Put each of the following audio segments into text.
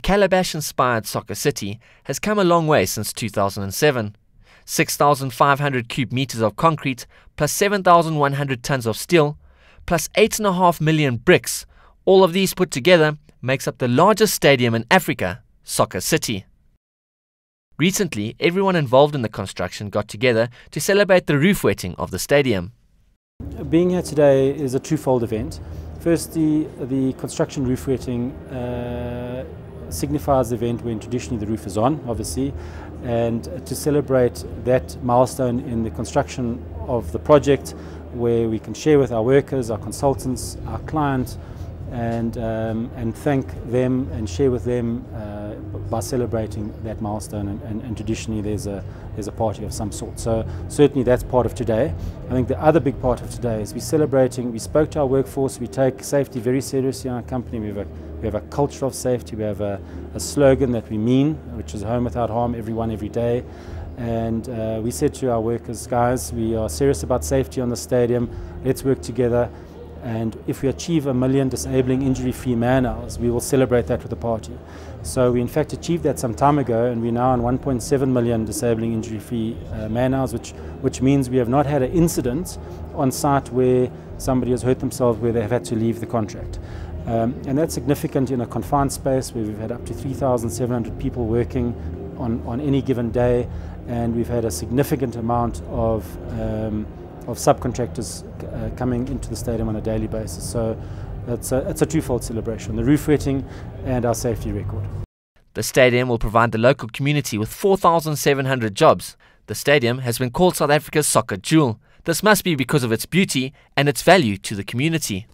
Calabash-inspired Soccer City has come a long way since 2007. 6,500 cubic meters of concrete, plus 7,100 tons of steel, plus 8.5 million bricks. All of these put together makes up the largest stadium in Africa, Soccer City. Recently, everyone involved in the construction got together to celebrate the roof wetting of the stadium. Being here today is a twofold event. First, the construction roof wetting signifies the event when traditionally the roof is on, obviously, and to celebrate that milestone in the construction of the project, where we can share with our workers, our consultants, our clients, and thank them and share with them by celebrating that milestone. And traditionally there's a party of some sort. So certainly that's part of today. I think the other big part of today is we're celebrating. We spoke to our workforce. We take safety very seriously in our company. We have a culture of safety. We have a slogan that we mean, which is home without harm, everyone, every day. And we said to our workers, guys, we are serious about safety on the stadium. Let's work together. And if we achieve 1 million disabling injury-free man-hours, we will celebrate that with a party. So we in fact achieved that some time ago, and we're now on 1.7 million disabling injury-free man-hours, which means we have not had an incident on site where somebody has hurt themselves, where they have had to leave the contract. And that's significant in a confined space where we've had up to 3,700 people working on any given day, and we've had a significant amount of subcontractors coming into the stadium on a daily basis. So it's a twofold celebration, the roof wetting and our safety record. The stadium will provide the local community with 4,700 jobs. The stadium has been called South Africa's soccer jewel. This must be because of its beauty and its value to the community.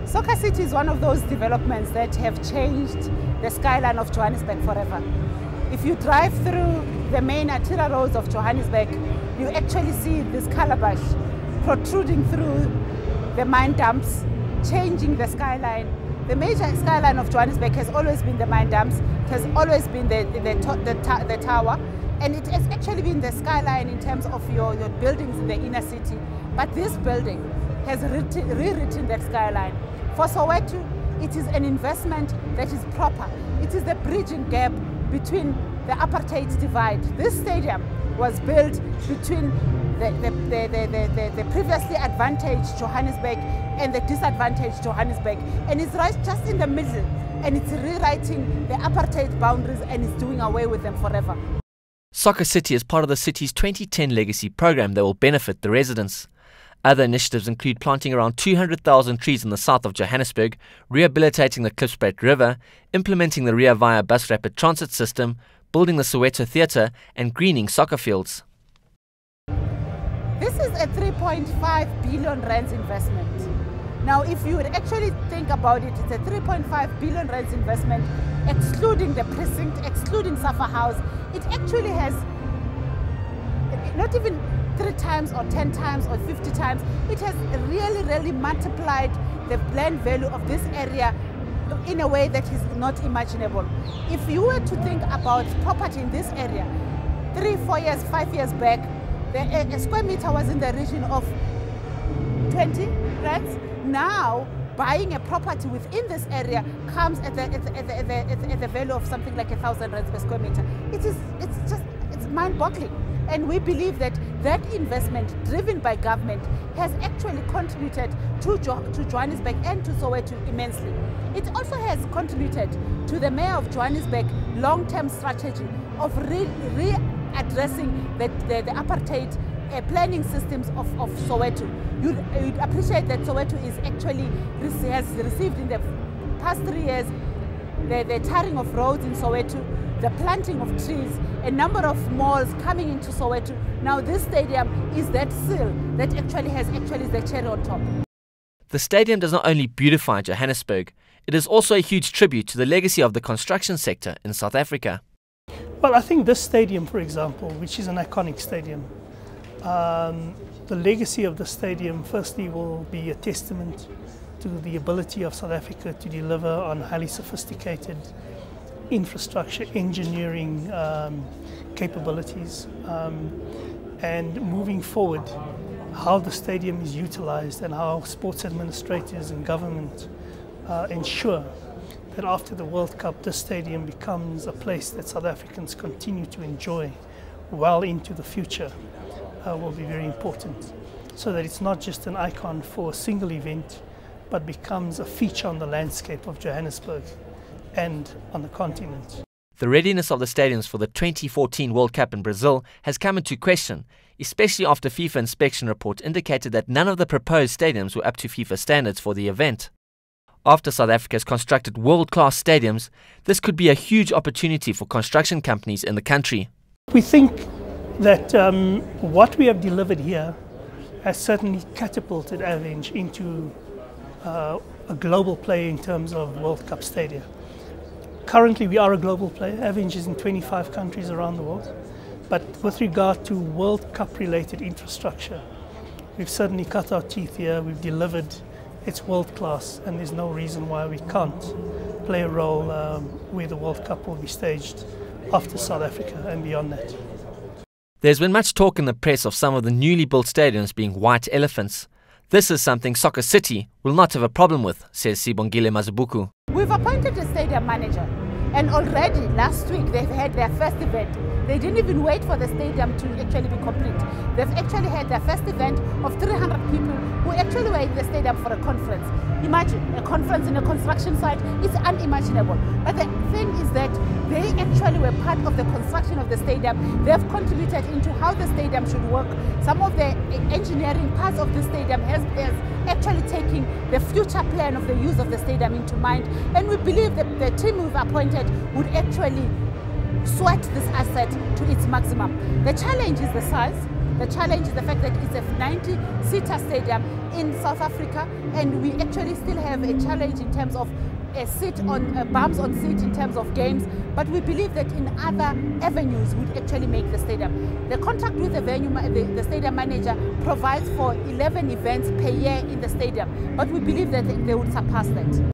Soccer City is one of those developments that have changed the skyline of Johannesburg forever. If you drive through the main arterial roads of Johannesburg, you actually see this calabash protruding through the mine dumps, changing the skyline. The major skyline of Johannesburg has always been the mine dumps, it has always been the tower, and it has actually been the skyline in terms of your buildings in the inner city. But this building has rewritten that skyline. For Soweto, it is an investment that is proper. It is the bridging gap between the apartheid divide. This stadium was built between the previously advantaged Johannesburg and the disadvantaged Johannesburg, and it's right just in the middle, and it's rewriting the apartheid boundaries and it's doing away with them forever. Soccer City is part of the city's 2010 legacy program that will benefit the residents. Other initiatives include planting around 200,000 trees in the south of Johannesburg, rehabilitating the Klipspruit River, implementing the Ria Vaya bus rapid transit system, building the Soweto Theatre, and greening soccer fields. This is a 3.5 billion rands investment. Now, if you would actually think about it, it's a 3.5 billion rands investment, excluding the precinct, excluding Safa House. It actually has not even 3 times or 10 times or 50 times. It has really multiplied the land value of this area in a way that is not imaginable. If you were to think about property in this area 3, 4 years, 5 years back, a square meter was in the region of 20 rands. Now, buying a property within this area comes at the value of something like 1,000 rands per square meter. It's mind-boggling. And we believe that that investment driven by government has actually contributed to Johannesburg and to Soweto immensely. It also has contributed to the Mayor of Johannesburg long-term strategy of readdressing the apartheid planning systems of Soweto. You'd appreciate that Soweto is actually has received in the past 3 years the tarring of roads in Soweto, the planting of trees, a number of malls coming into Soweto. Now this stadium is that seal that actually has the cherry on top. The stadium does not only beautify Johannesburg, it is also a huge tribute to the legacy of the construction sector in South Africa. Well, I think this stadium, for example, which is an iconic stadium, the legacy of the stadium firstly will be a testament to the ability of South Africa to deliver on highly sophisticated infrastructure engineering capabilities, and moving forward, how the stadium is utilized and how sports administrators and government ensure that after the World Cup, this stadium becomes a place that South Africans continue to enjoy well into the future will be very important. So that it's not just an icon for a single event, but becomes a feature on the landscape of Johannesburg and on the continent. The readiness of the stadiums for the 2014 World Cup in Brazil has come into question, especially after FIFA inspection report indicated that none of the proposed stadiums were up to FIFA standards for the event. After South Africa has constructed world-class stadiums, this could be a huge opportunity for construction companies in the country. We think that what we have delivered here has certainly catapulted Avenge into a global player in terms of World Cup stadia. Currently we are a global player. Avenge is in 25 countries around the world. But with regard to World Cup related infrastructure, we've certainly cut our teeth here. We've delivered. It's world class, and there's no reason why we can't play a role where the World Cup will be staged after South Africa and beyond that. There's been much talk in the press of some of the newly built stadiums being white elephants. This is something Soccer City will not have a problem with, says Sibongile Mazibuku. We've appointed a stadium manager, and already last week they've had their first event. They didn't even wait for the stadium to actually be complete. They've actually had their first event of 300 people who actually were in the stadium for a conference. Imagine a conference in a construction site, it's unimaginable. But the thing is that they actually were part of the construction of the stadium. They have contributed into how the stadium should work. Some of the engineering parts of the stadium has actually taken the future plan of the use of the stadium into mind. And we believe that the team we've appointed would actually sweat this asset to its maximum. The challenge is the size. The challenge is the fact that it's a 90-seater stadium in South Africa, and we actually still have a challenge in terms of bumps on seat in terms of games, but we believe that in other avenues would actually make the stadium. The contract with the stadium manager provides for 11 events per year in the stadium, but we believe that they would surpass that.